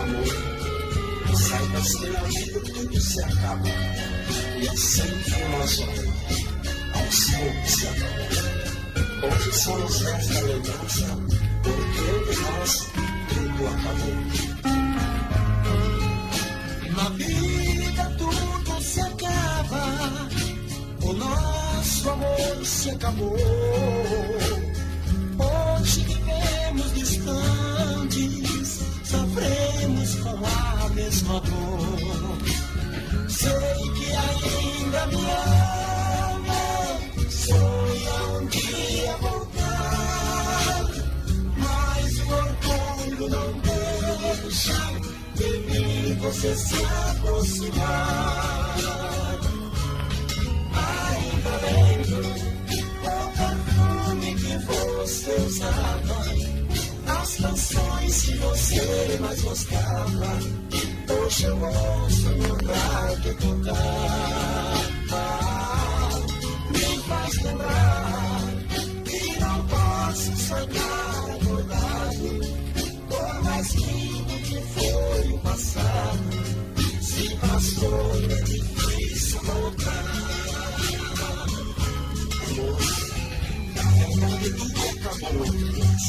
amor, saibas que na vida tudo se acaba, e é sempre o nosso amor, ao sempre se acaba. Hoje somos esta lembrança, porque de nós tudo acabou. Na vida tudo se acaba, o nosso amor se acabou. Hoje vivemos distantes, sofremos com a mesma dor. Sei que ainda me ama, sonha um dia voltar, mas o orgulho não deixa de mim você se aproximar. Ainda lembro o perfume que você usava, as canções que você mais gostava. Hoje eu ouço no rádio tocar. Me faz lembrar que não posso sonhar acordado, por mais lindo que foi o passado. Se passou, é difícil voltar. Na verdade tudo acabou entre nós,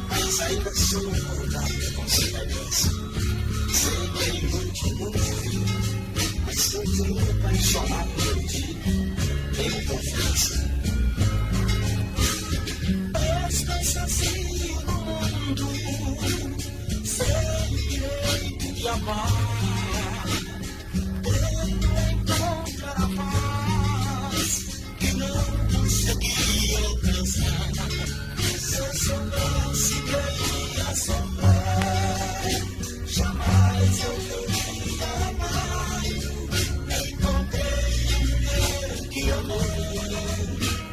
mas ainda sou recordado com semelhança. Sei que é muito frio, mas continuo apaixonado por ti, tenho confiança. Estou sozinho no mundo, sem direito de amar, tento encontrar a paz que não consegui alcançar. Se eu soubesse que ia sofrer, jamais eu teria amado. Encontrei mulher que amou,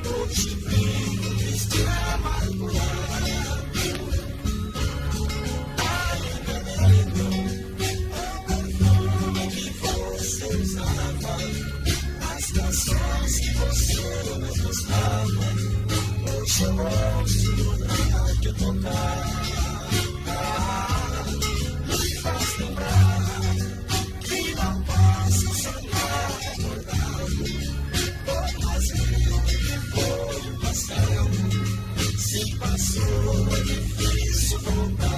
hoje vivo triste e amargurado. Ainda lembro o perfume que você usava, as canções que você mais gostava. Hoje eu ouço no rádio tocar. Me faz lembrar que não posso sonhar acordado, por mais lindo que foi o passado. Se passou, é difícil voltar.